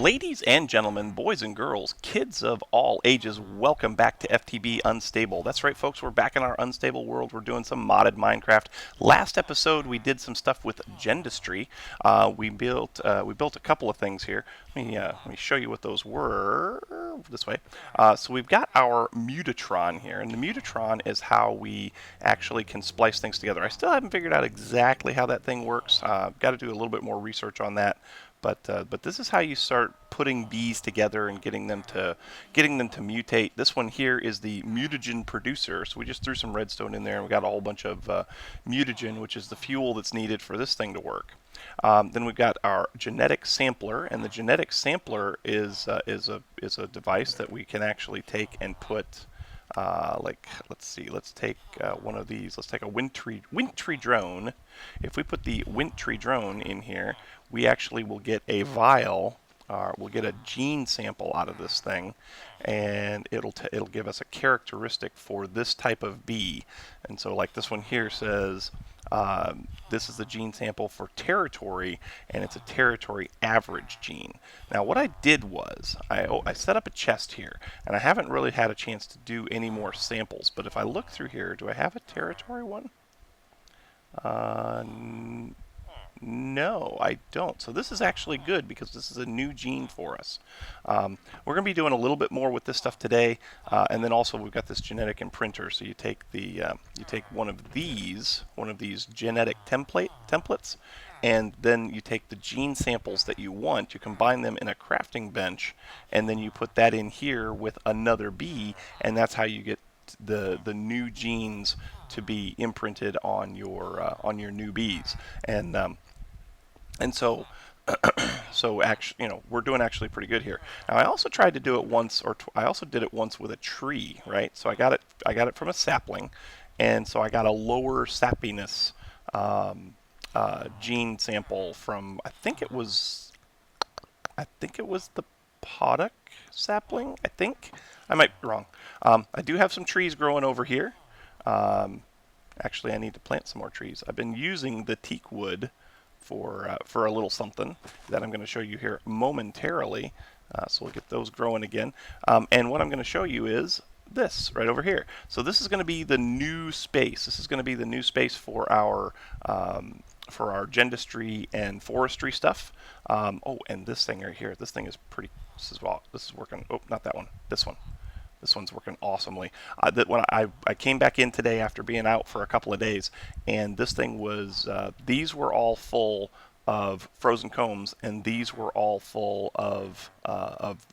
Ladies and gentlemen, boys and girls, kids of all ages, welcome back to FTB Unstable. That's right, folks, we're back in our unstable world. We're doing some modded Minecraft. Last episode, we did some stuff with gendustry. We built a couple of things here. Let me show you what those were this way. So we've got our Mutatron here, and the Mutatron is how we actually can splice things together. I still haven't figured out exactly how that thing works. Got to do a little bit more research on that. But this is how you start putting bees together and getting them to mutate. This one here is the mutagen producer. So we just threw some redstone in there, and we got a whole bunch of mutagen, which is the fuel that's needed for this thing to work. Then we've got our genetic sampler, and the genetic sampler is a device that we can actually take and put. Let's see, let's take one of these. Let's take a wintry drone. If we put the wintry drone in here, we actually will get a vial. We'll get a gene sample out of this thing, and it'll give us a characteristic for this type of bee. And so, like this one here says, this is the gene sample for territory, and it's a territory average gene. Now, what I did was I set up a chest here, and I haven't really had a chance to do any more samples. But if I look through here, do I have a territory one? No, I don't. So this is actually good because this is a new gene for us. We're going to be doing a little bit more with this stuff today, and then also we've got this genetic imprinter. So you take one of these genetic templates, and then you take the gene samples that you want. You combine them in a crafting bench, and then you put that in here with another bee, and that's how you get the new genes to be imprinted on your new bees. And so actually, we're doing actually pretty good here. Now, I also tried to do it once, I also did it once with a tree, right? So I got it from a sapling, and so I got a lower sappiness gene sample from I think it was the Poddock sapling. I think I might be wrong. I do have some trees growing over here. Actually, I need to plant some more trees. I've been using the teak wood for a little something that I'm going to show you here momentarily. So we'll get those growing again. And what I'm going to show you is this right over here. So this is going to be the new space. This is going to be the new space for our gendustry and forestry stuff. Oh, and this thing right here. This thing is pretty. This is working. Oh, not that one. This one. This one's working awesomely. When I came back in today after being out for a couple of days, and this thing was, these were all full of frozen combs, and these were all full of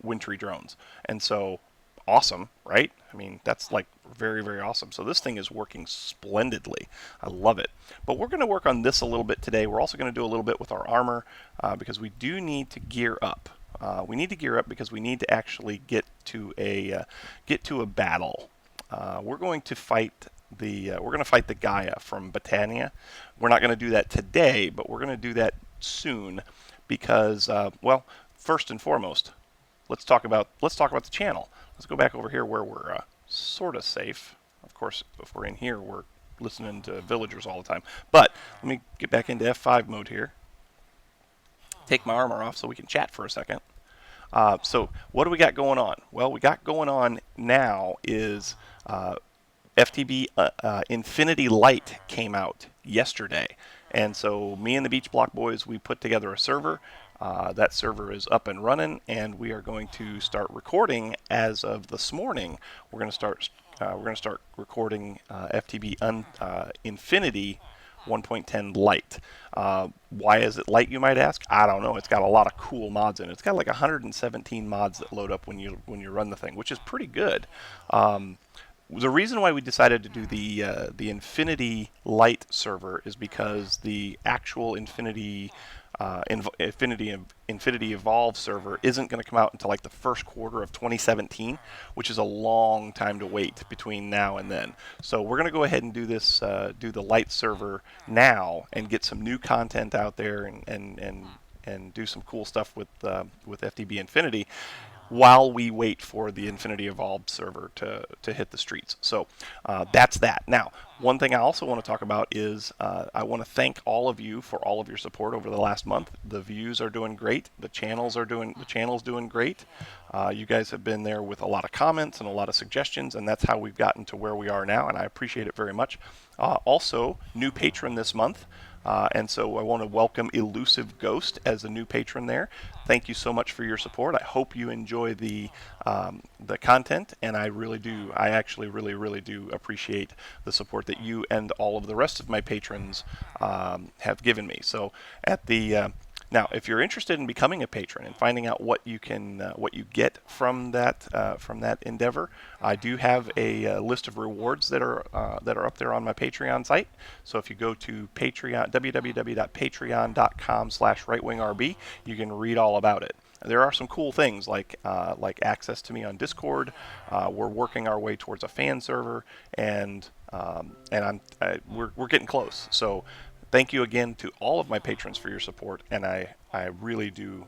wintry drones. And so, awesome, right? I mean, that's like very, very awesome. So this thing is working splendidly. I love it. But we're going to work on this a little bit today. We're also going to do a little bit with our armor because we do need to gear up. We need to gear up because we need to actually get to a battle. We're going to fight the Gaia from Botania. We're not going to do that today, but we're going to do that soon because well, first and foremost, let's talk about the channel. Let's go back over here where we're sort of safe. Of course, if we're in here, we're listening to villagers all the time. But let me get back into F5 mode here. Take my armor off so we can chat for a second. So what do we got going on? Well, we got going on now is FTB Infinity Light came out yesterday. And so me and the Beach Block Boys, we put together a server. That server is up and running, and we are going to start recording as of this morning. We're going to start recording FTB Infinity 1.10 Lite. Why is it light, you might ask? I don't know. It's got a lot of cool mods in it. It's got like 117 mods that load up when you run the thing, which is pretty good. The reason why we decided to do the Infinity Lite server is because the actual Infinity Evolve server isn't going to come out until like the first quarter of 2017, which is a long time to wait between now and then. So we're going to go ahead and do this, do the Lite server now, and get some new content out there and do some cool stuff with FTB Infinity. while we wait for the Infinity Evolved server to hit the streets. So that's that. Now, one thing I also want to talk about is I want to thank all of you for all of your support over the last month. The views are doing great. The channel's doing great. You guys have been there with a lot of comments and a lot of suggestions, and that's how we've gotten to where we are now, and I appreciate it very much. Also, new patron this month. And so I want to welcome Elusive Ghost as a new patron there. Thank you so much for your support. I hope you enjoy the content, and I really do. I actually really do appreciate the support that you and all of the rest of my patrons have given me. So at the now, if you're interested in becoming a patron and finding out what you get from that endeavor, I do have a list of rewards that are up there on my Patreon site. So if you go to Patreon, www.patreon.com/rightwingrb, you can read all about it. There are some cool things like access to me on Discord. We're working our way towards a fan server, and we're getting close. So thank you again to all of my patrons for your support, and I really do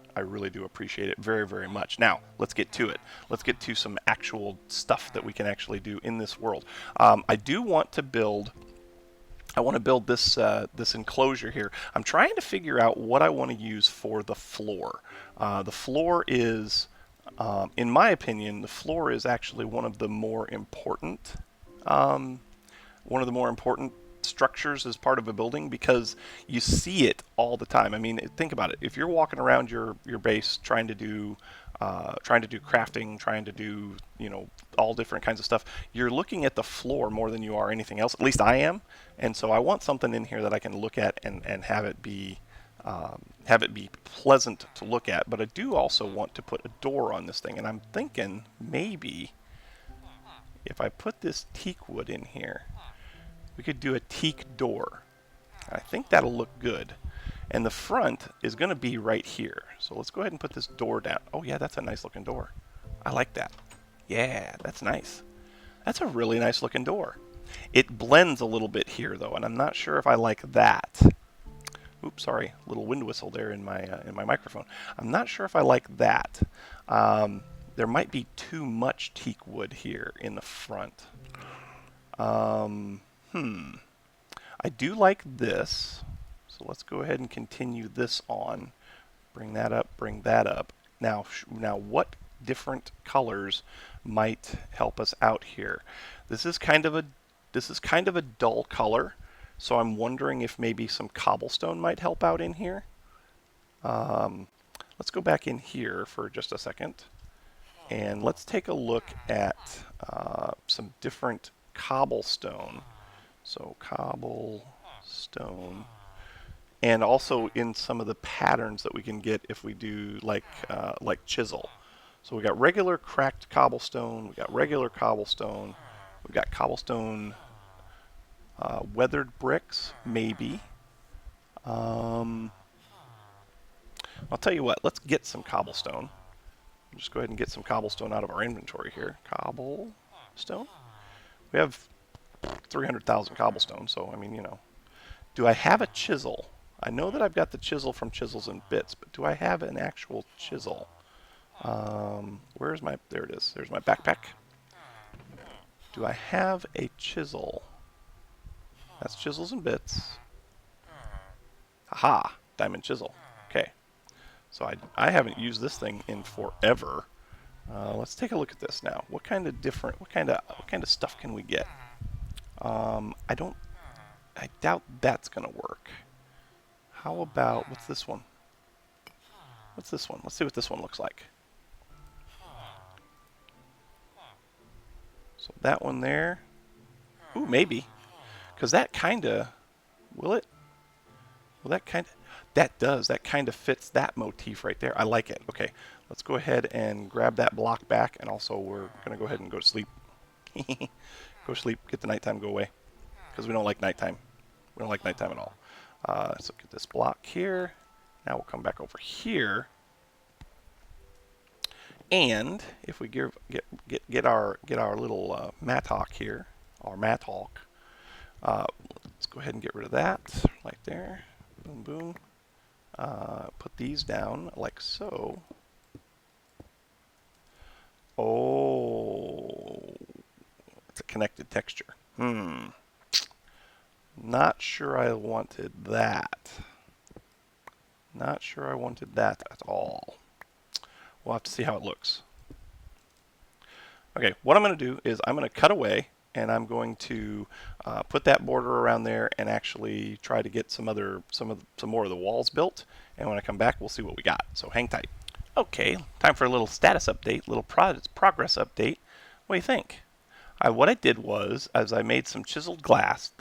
appreciate it very much. Now, let's get to it. Let's get to some actual stuff that we can actually do in this world. I want to build this this enclosure here. I'm trying to figure out what I want to use for the floor. The floor is, in my opinion, the floor is actually one of the more important structures as part of a building, because you see it all the time. I mean, think about it. If you're walking around your base trying to do crafting, trying to do all different kinds of stuff, you're looking at the floor more than you are anything else. At least I am, and so I want something in here that I can look at and have it be pleasant to look at. But I do also want to put a door on this thing, and I'm thinking maybe if I put this teak wood in here, we could do a teak door. I think that'll look good. And the front is going to be right here. So let's go ahead and put this door down. Oh yeah, that's a nice looking door. I like that. Yeah, that's nice. That's a really nice looking door. It blends a little bit here though, and I'm not sure if I like that. Oops, sorry, little wind whistle there in my microphone. I'm not sure if I like that. There might be too much teak wood here in the front. I do like this, so let's go ahead and continue this on. Bring that up, bring that up. Now what different colors might help us out here? This is kind of a dull color, so I'm wondering if maybe some cobblestone might help out in here. Let's go back in here for just a second, and let's take a look at some different cobblestone. So cobblestone, and also in some of the patterns that we can get if we do like chisel. So we got regular cracked cobblestone, we got regular cobblestone, we got cobblestone weathered bricks, maybe. I'll tell you what, let's get some cobblestone. Just go ahead and get some cobblestone out of our inventory here. Cobblestone. We have 300,000 cobblestone, so I mean, do I have a chisel? I know that I've got the chisel from Chisels and Bits, but do I have an actual chisel? Where's my, there it is, there's my backpack. Do I have a chisel? That's Chisels and Bits. Aha, diamond chisel. Okay, so I haven't used this thing in forever. Let's take a look at this now. What kind of stuff can we get? I doubt that's gonna work. How about, what's this one? What's this one? Let's see what this one looks like. So that one there. Ooh, maybe. Because that kinda, will it? Well, that kinda fits that motif right there. I like it. Okay, let's go ahead and grab that block back, and also we're gonna go ahead and go to sleep. Go to sleep, get the nighttime, go away. Because we don't like nighttime. We don't like nighttime at all. So get this block here. Now we'll come back over here. And if we get our little mattock here, our mattock, let's go ahead and get rid of that right there. Boom, boom. Put these down like so. Oh, it's a connected texture. Not sure I wanted that. Not sure I wanted that at all. We'll have to see how it looks. Okay, what I'm going to do is I'm going to cut away, and I'm going to put that border around there and actually try to get some more of the walls built. And when I come back, we'll see what we got. So hang tight. Okay, time for a little status update, little progress update. What do you think? What I did was, as I made some chiseled glass.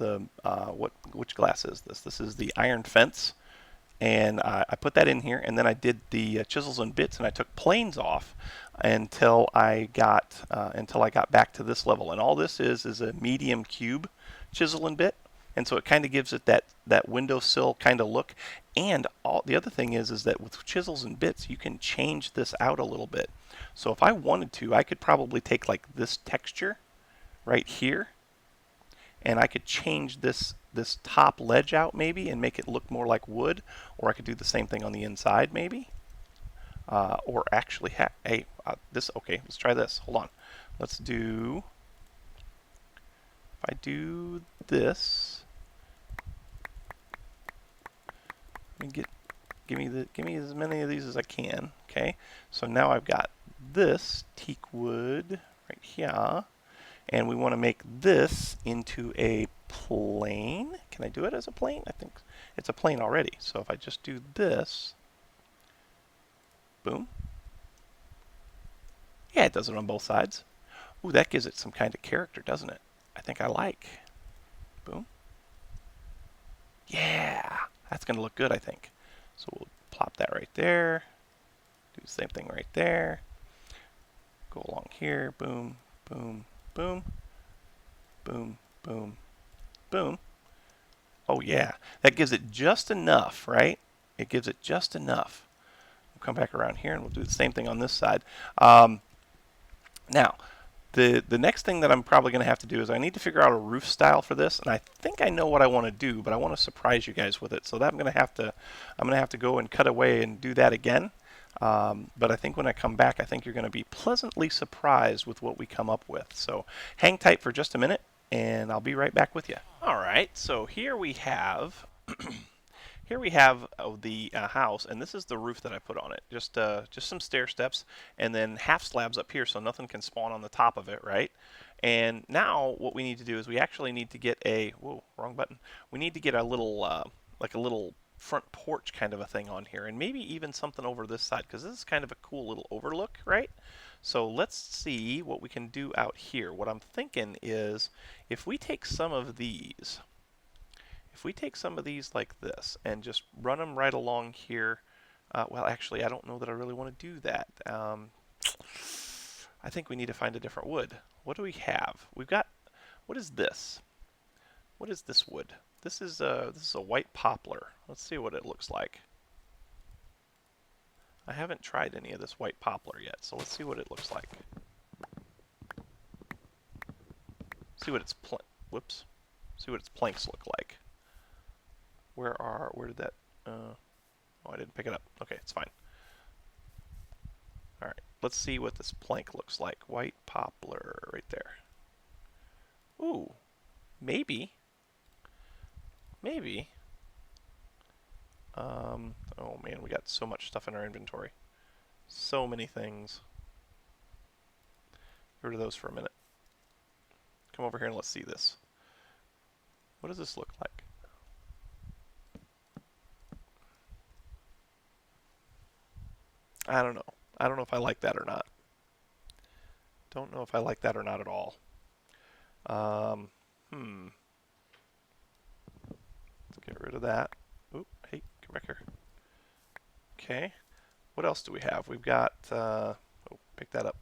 Which glass is this? This is the iron fence, and I put that in here, and then I did the chisels and bits, and I took planes off until I got back to this level. And all this is a medium cube chisel and bit, and so it kind of gives it that windowsill kind of look. And the other thing is that with chisels and bits, you can change this out a little bit. So if I wanted to, I could probably take like this texture right here, and I could change this top ledge out maybe and make it look more like wood, or I could do the same thing on the inside maybe, or actually okay, let's try this. Hold on, let's do, if I do this, give me as many of these as I can. Okay, so now I've got this teak wood right here, and we want to make this into a plane. Can I do it as a plane? I think it's a plane already. So if I just do this, boom. Yeah, it does it on both sides. Ooh, that gives it some kind of character, doesn't it? I think I like. Boom. Yeah, that's going to look good, I think. So we'll plop that right there. Do the same thing right there. Go along here. Boom, boom, boom. Boom, boom, boom. Oh yeah, that gives it just enough, right? It gives it just enough. We'll come back around here and we'll do the same thing on this side. Now, the next thing that I'm probably going to have to do is I need to figure out a roof style for this, and I think I know what I want to do, but I want to surprise you guys with it. So that I'm going to have to go and cut away and do that again. But I think when I come back, I think you're going to be pleasantly surprised with what we come up with. So hang tight for just a minute, and I'll be right back with you. All right, so here we have the house, and this is the roof that I put on it. Just some stair steps, and then half slabs up here, so nothing can spawn on the top of it, right? And now what we need to do is we actually need to get whoa, wrong button. We need to get a little like a little front porch kind of a thing on here, and maybe even something over this side, because this is kind of a cool little overlook, right? So let's see what we can do out here. What I'm thinking is if we take some of these like this and just run them right along here, well, actually, I don't know that I really want to do that. I think we need to find a different wood. What do we have? We've got, what is this? What is this wood? This is a white poplar. Let's see what it looks like. I haven't tried any of this white poplar yet, so let's see what it looks like. See what its see what its planks look like. Where did that? Oh, I didn't pick it up. Okay, it's fine. All right, let's see what this plank looks like. White poplar right there. Ooh, maybe. Oh man, we got so much stuff in our inventory. So many things. Get rid of those for a minute. Come over here and let's see this. What does this look like? I don't know. I don't know if I like that or not. Don't know if I like that or not at all. Let's get rid of that. Oop, hey, come back here. Okay. What else do we have? We've got, oh, pick that up.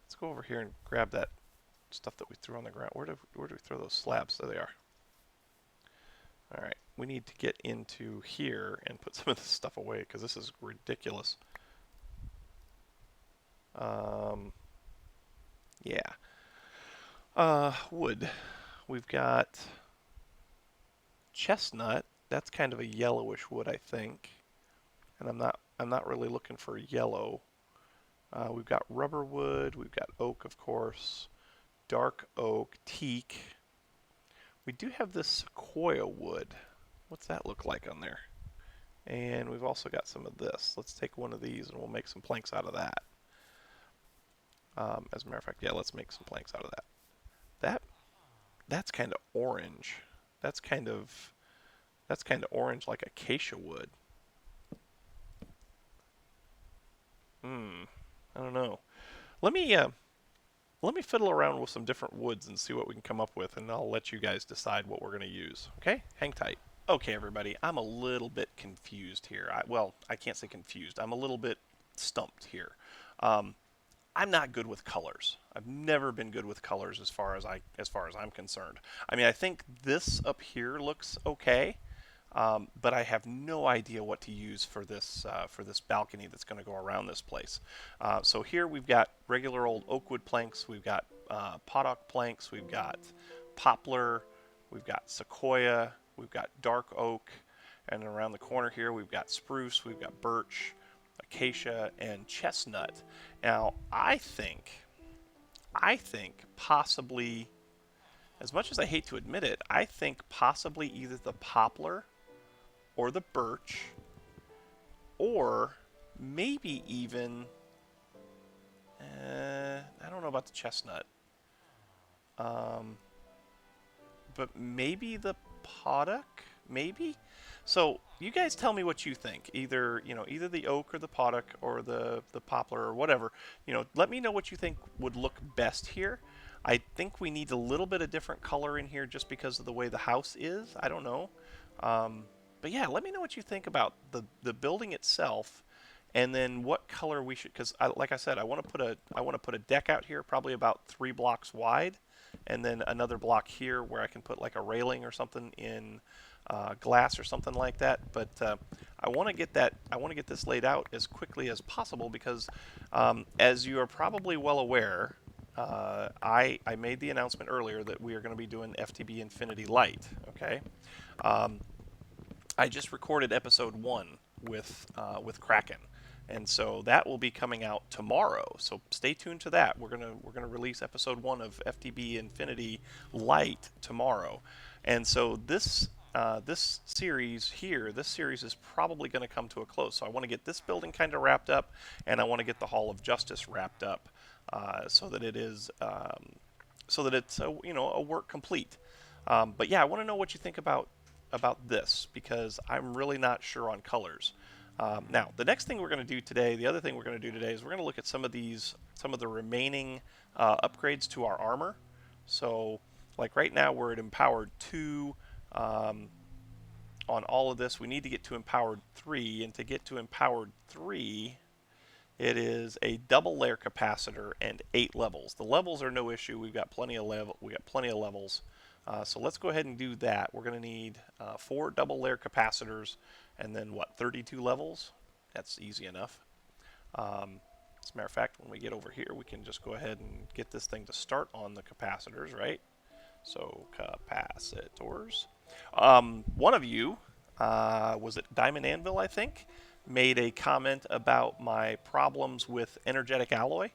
Let's go over here and grab that stuff that we threw on the ground. Where do we throw those slabs? There they are. All right, we need to get into here and put some of this stuff away because this is ridiculous. Yeah. Wood. We've got chestnut. That's kind of a yellowish wood, I think. And I'm not really looking for yellow. We've got rubber wood, we've got oak, of course, dark oak, teak. We do have this sequoia wood. What's that look like on there? And we've also got some of this. Let's take one of these and we'll make some planks out of that. As a matter of fact, yeah, let's make some planks out of that. That that's kind of orange. That's kind of orange like acacia wood. I don't know. Let me let me fiddle around with some different woods and see what we can come up with, and I'll let you guys decide what we're going to use. Okay? Hang tight. Okay, everybody, I'm a little bit confused here. Well, I can't say confused. I'm a little bit stumped here. I'm not good with colors. I've never been good with colors as far as I'm concerned. I mean, I think this up here looks okay, but I have no idea what to use for this balcony that's going to go around this place. So here we've got regular old oak wood planks. We've got podock planks. We've got poplar. We've got sequoia. We've got dark oak. And around the corner here we've got spruce. We've got birch, acacia, and chestnut. Now I think possibly, as much as I hate to admit it, I think possibly either the poplar or the birch, or maybe even, I don't know about the chestnut, but maybe the podock, maybe. So you guys tell me what you think. Either either the oak or the podock or the poplar or whatever. Let me know what you think would look best here. I think we need a little bit of different color in here just because of the way the house is. I don't know. But yeah, let me know what you think about the building itself, and then what color we should. Because like I said, I want to put a deck out here, probably about 3 blocks wide, and then another block here where I can put like a railing or something in glass or something like that. But I want to get that. I want to get this laid out as quickly as possible because, as you are probably well aware, I made the announcement earlier that we are going to be doing FTB Infinity Light. Okay. I just recorded episode 1 with Kraken, and so that will be coming out tomorrow. So stay tuned to that. We're gonna release episode 1 of FTB Infinity Light tomorrow, and so this series here, this series is probably going to come to a close. So I want to get this building kind of wrapped up, and I want to get the Hall of Justice wrapped up, so that it is so that it's a work complete. But yeah, I want to know what you think about this because I'm really not sure on colors. Now, the next thing we're going to do today, the other thing we're going to do today is we're going to look at some of the remaining upgrades to our armor. So, like right now, we're at empowered 2. On all of this, we need to get to empowered 3, and to get to empowered 3, it is a double layer capacitor and 8 levels. The levels are no issue. We've got plenty of levels. So let's go ahead and do that. We're going to need 4 double layer capacitors and then 32 levels. That's easy enough. As a matter of fact, when we get over here, we can just go ahead and get this thing to start on the capacitors, right? So capacitors. One of you, was it Diamond Anvil, I think, made a comment about my problems with energetic alloy.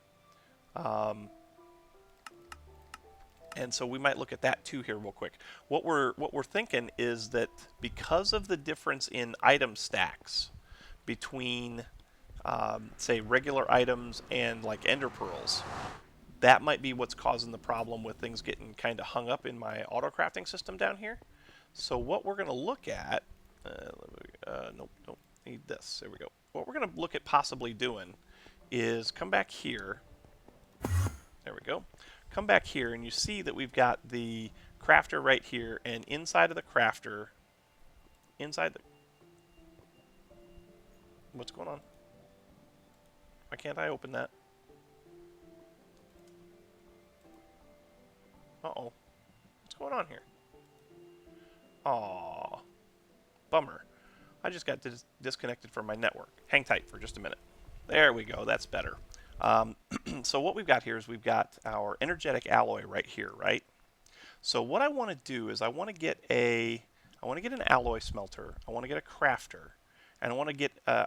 And so we might look at that too here real quick. What we're thinking is that because of the difference in item stacks between, say, regular items and like ender pearls, that might be what's causing the problem with things getting kind of hung up in my auto crafting system down here. So what we're going to look at, nope, don't need this. There we go. What we're going to look at possibly doing is come back here. There we go. Come back here, and you see that we've got the crafter right here, and inside of the crafter, what's going on? Why can't I open that? Uh-oh. What's going on here? Aw. Bummer. I just got disconnected from my network. Hang tight for just a minute. There we go. That's better. So what we've got here is we've got our energetic alloy right here, right? So what I want to do is I want to get an alloy smelter. I want to get a crafter. And I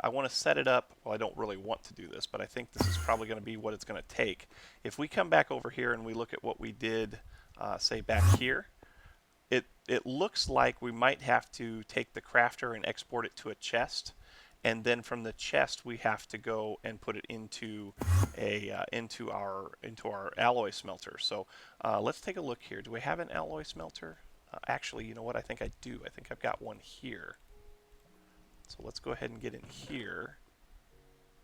want to set it up. Well, I don't really want to do this, but I think this is probably going to be what it's going to take. If we come back over here and we look at what we did, say back here, it looks like we might have to take the crafter and export it to a chest, and then from the chest we have to go and put it into our alloy smelter. So let's take a look here. Do we have an alloy smelter? Actually, you know what? I think I do. I think I've got one here. So let's go ahead and get in here.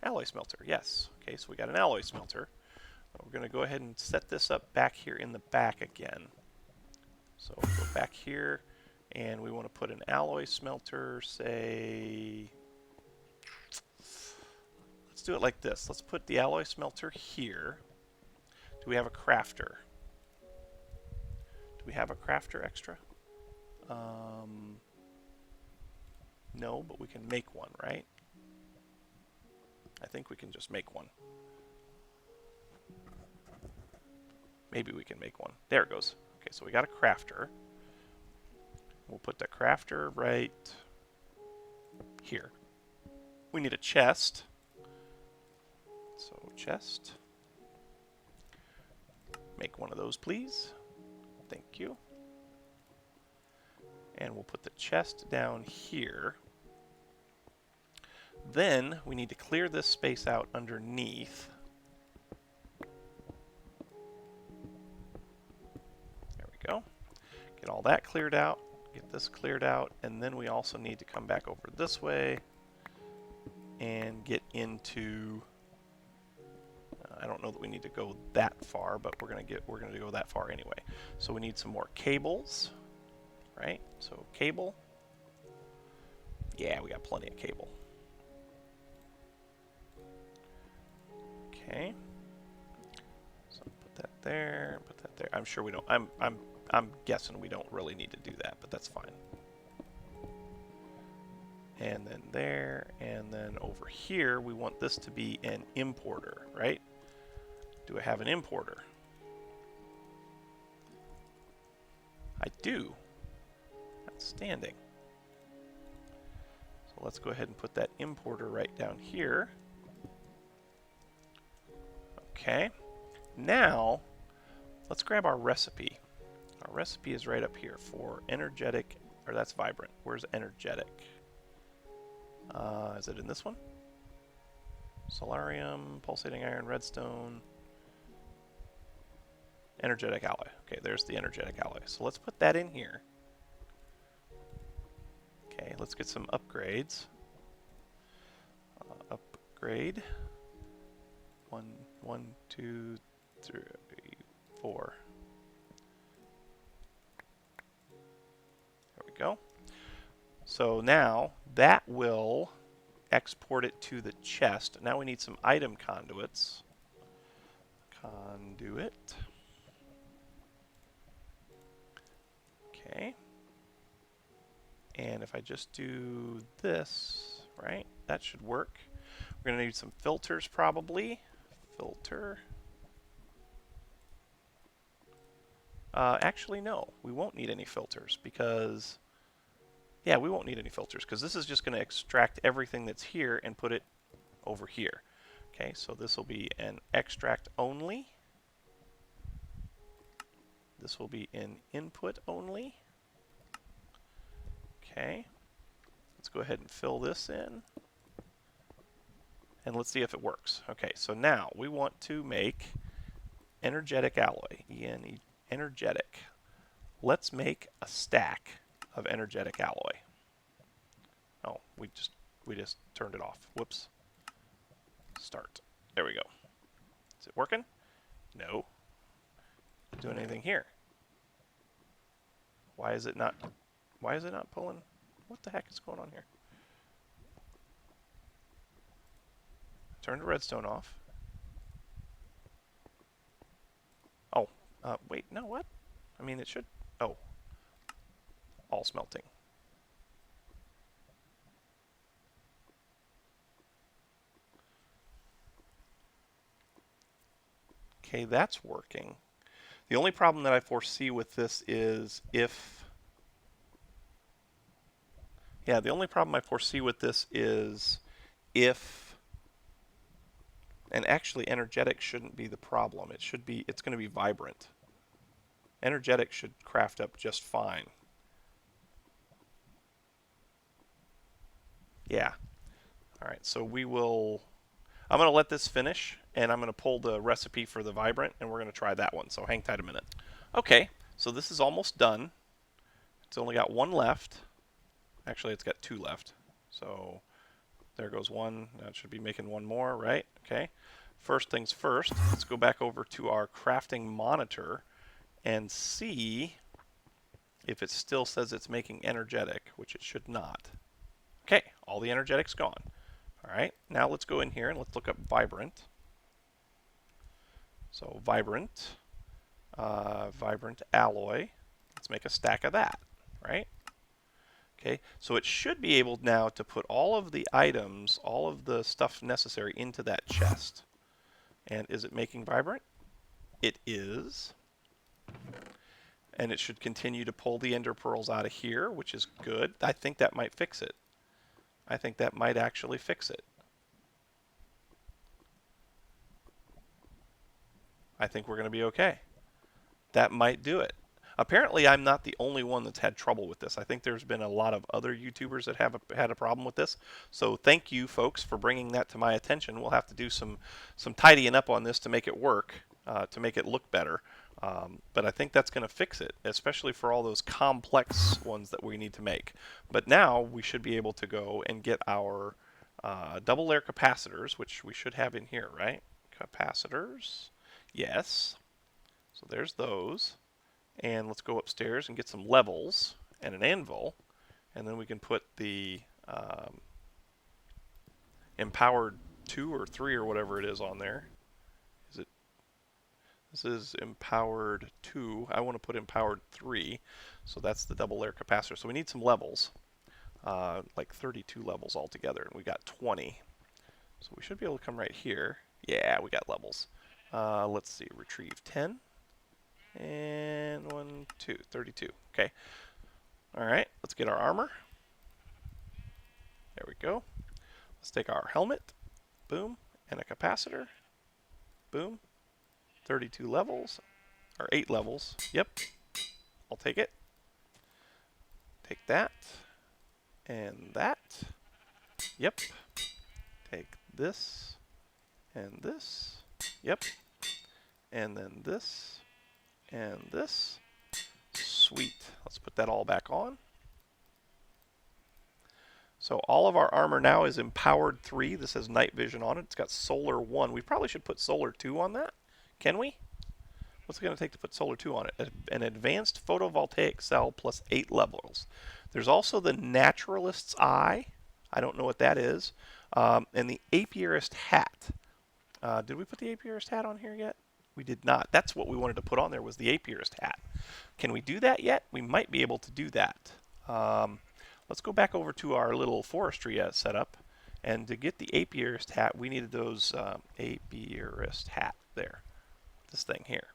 Alloy smelter, yes. Okay, so we got an alloy smelter. We're going to go ahead and set this up back here in the back again. So go back here, and we want to put an alloy smelter, say, let's do it like this. Let's put the alloy smelter here. Do we have a crafter? Do we have a crafter extra? No, but we can make one, right? I think we can just make one. Maybe we can make one. There it goes. Okay, so we got a crafter. We'll put the crafter right here. We need a chest. So chest. Make one of those, please. Thank you. And we'll put the chest down here. Then we need to clear this space out underneath. There we go. Get all that cleared out. Get this cleared out. And then we also need to come back over this way and get into... I don't know that we need to go that far, but we're going to go that far anyway. So we need some more cables, right? So cable. Yeah, we got plenty of cable. Okay. So put that there, put that there. I'm sure we don't. I'm guessing we don't really need to do that, but that's fine. And then there, and then over here, we want this to be an importer, right? Do I have an importer? I do. Outstanding. So let's go ahead and put that importer right down here. Okay. Now, let's grab our recipe. Our recipe is right up here for energetic, or that's vibrant. Where's energetic? Is it in this one? Solarium, pulsating iron, redstone, energetic alloy. Okay, there's the energetic alloy. So let's put that in here. Okay, let's get some upgrades. Upgrade. 1, 2, 3, 4. There we go. So now that will export it to the chest. Now we need some item conduits. Conduit. Okay. And if I just do this, right, that should work. We're going to need some filters probably. Filter. Actually, no. We won't need any filters because... Yeah, we won't need any filters because this is just going to extract everything that's here and put it over here. Okay, so this will be an extract only. This will be an input only. Okay, let's go ahead and fill this in. And let's see if it works. Okay, so now we want to make energetic alloy. Energetic. Let's make a stack of energetic alloy. Oh, we just turned it off. Whoops. Start. There we go. Is it working? No. Not doing anything here. Why is it not pulling? What the heck is going on here? Turn the redstone off. Oh, wait, no, what? I mean, it should... Oh. All smelting. Okay, that's working. The only problem that I foresee with this is if Yeah, the only problem I foresee with this is if, and actually energetic shouldn't be the problem. It's going to be vibrant. Energetic should craft up just fine. Yeah. All right, so I'm going to let this finish, and I'm going to pull the recipe for the vibrant, and we're going to try that one. So hang tight a minute. Okay, so this is almost done. It's only got one left. Actually, it's got two left. So there goes one. That should be making one more, right? Okay. First things first, let's go back over to our crafting monitor and see if it still says it's making energetic, which it should not. Okay, all the energetic's gone. All right, now let's go in here and let's look up vibrant. So vibrant, vibrant alloy. Let's make a stack of that, right? Okay, so it should be able now to put all of the items, all of the stuff necessary into that chest. And is it making vibrant? It is. And it should continue to pull the ender pearls out of here, which is good. I think that might fix it. I think that might actually fix it. I think we're going to be okay. That might do it. Apparently, I'm not the only one that's had trouble with this. I think there's been a lot of other YouTubers that have had a problem with this. So thank you, folks, for bringing that to my attention. We'll have to do some tidying up on this to make it work, to make it look better. But I think that's going to fix it, especially for all those complex ones that we need to make. But now we should be able to go and get our double layer capacitors, which we should have in here, right? Capacitors. Yes. So there's those. And let's go upstairs and get some levels and an anvil. And then we can put the empowered 2 or 3 or whatever it is on there. This is empowered 2. I want to put empowered 3. So that's the double layer capacitor. So we need some levels. Like 32 levels altogether. And we got 20. So we should be able to come right here. Yeah, we got levels. Let's see. Retrieve 10. And 1, 2, 32. Okay. All right, let's get our armor. There we go. Let's take our helmet. Boom. And a capacitor. Boom. 32 levels. Or 8 levels. Yep. I'll take it. Take that. And that. Yep. Take this. And this. Yep. And then this. And this. Sweet. Let's put that all back on. So all of our armor now is empowered 3. This has night vision on it. It's got solar 1. We probably should put solar 2 on that. Can we? What's it going to take to put solar 2 on it? An advanced photovoltaic cell plus 8 levels. There's also the naturalist's eye. I don't know what that is. And the apiarist hat. Did we put the apiarist hat on here yet? We did not. That's what we wanted to put on there, was the apiarist hat. Can we do that yet? We might be able to do that. Let's go back over to our little forestry setup. And to get the apiarist hat, we needed those apiarist hat there. This thing here.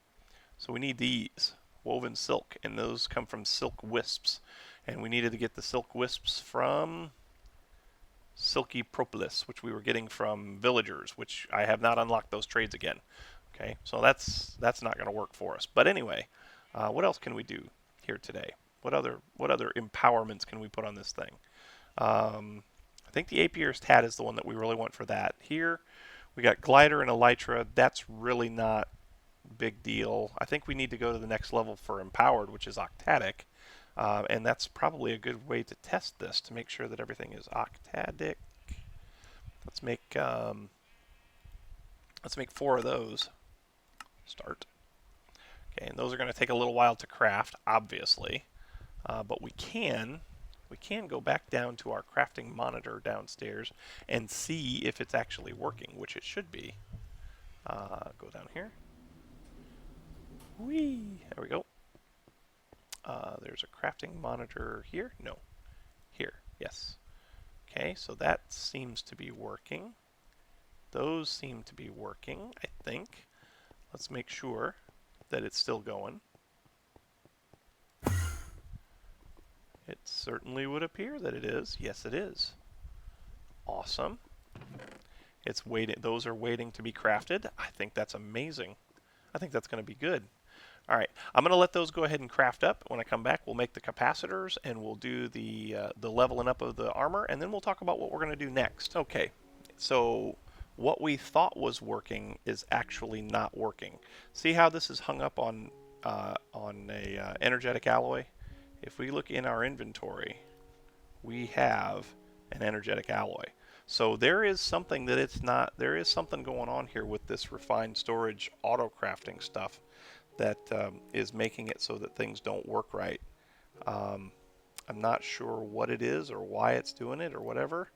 So we need these. Woven silk. And those come from silk wisps. And we needed to get the silk wisps from Silky Propolis, which we were getting from villagers, which I have not unlocked those trades again. Okay, so that's not going to work for us. But anyway, what else can we do here today? What other empowerments can we put on this thing? I think the apiarist hat is the one that we really want for that. Here, we got glider and elytra. That's really not big deal. I think we need to go to the next level for empowered, which is octadic. And that's probably a good way to test this to make sure that everything is octadic. Let's make 4 of those. Start. Okay, and those are going to take a little while to craft, obviously, but we can go back down to our crafting monitor downstairs and see if it's actually working, which it should be. Go down here. Whee! There we go. There's a crafting monitor here. No, here. Yes. Okay, so that seems to be working. Those seem to be working, I think. Let's make sure that it's still going. It certainly would appear that it is. Yes, it is. Awesome. It's waiting. Those are waiting to be crafted. I think that's amazing. I think that's going to be good. All right, I'm going to let those go ahead and craft up. When I come back, we'll make the capacitors and we'll do the leveling up of the armor, and then we'll talk about what we're going to do next. Okay, so what we thought was working is actually not working. See how this is hung up on a energetic alloy? If we look in our inventory, we have an energetic alloy. So there is something that it's not, there is something going on here with this refined storage auto crafting stuff that is making it so that things don't work right. I'm not sure what it is or why it's doing it or whatever.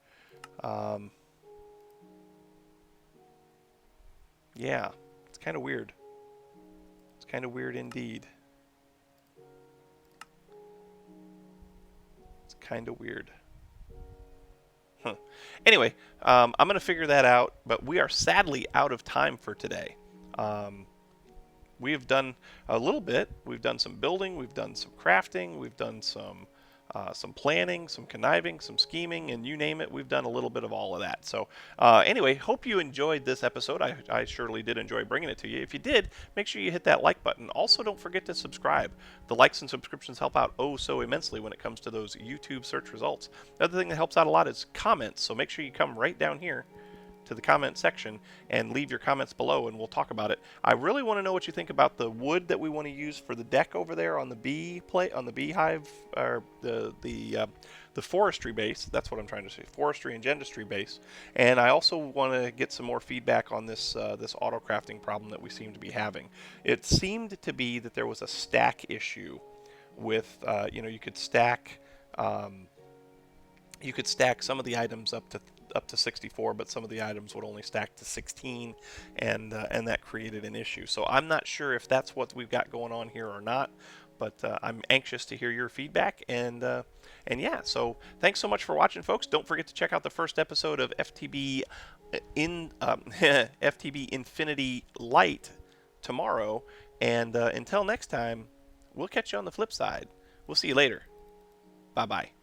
Yeah, it's kind of weird. It's kind of weird indeed. It's kind of weird. Anyway, I'm going to figure that out, but we are sadly out of time for today. We have done a little bit. We've done some building, we've done some crafting, we've done some planning, some conniving, some scheming, and you name it, we've done a little bit of all of that. So anyway, hope you enjoyed this episode. I surely did enjoy bringing it to you. If you did, make sure you hit that like button. Also, don't forget to subscribe. The likes and subscriptions help out oh so immensely when it comes to those YouTube search results. The other thing that helps out a lot is comments, so make sure you come right down here to the comment section and leave your comments below and we'll talk about it. I really want to know what you think about the wood that we want to use for the deck over there on the bee plate, on the beehive, or the forestry base. That's what I'm trying to say, forestry and gendustry base. And I also want to get some more feedback on this this auto crafting problem that we seem to be having. It seemed to be that there was a stack issue with you could stack some of the items up to 64, but some of the items would only stack to 16, and that created an issue. So I'm not sure if that's what we've got going on here or not, but I'm anxious to hear your feedback. And yeah, so thanks so much for watching, folks. Don't forget to check out the first episode of FTB FTB Infinity Light tomorrow. And until next time, we'll catch you on the flip side. We'll see you later. Bye bye.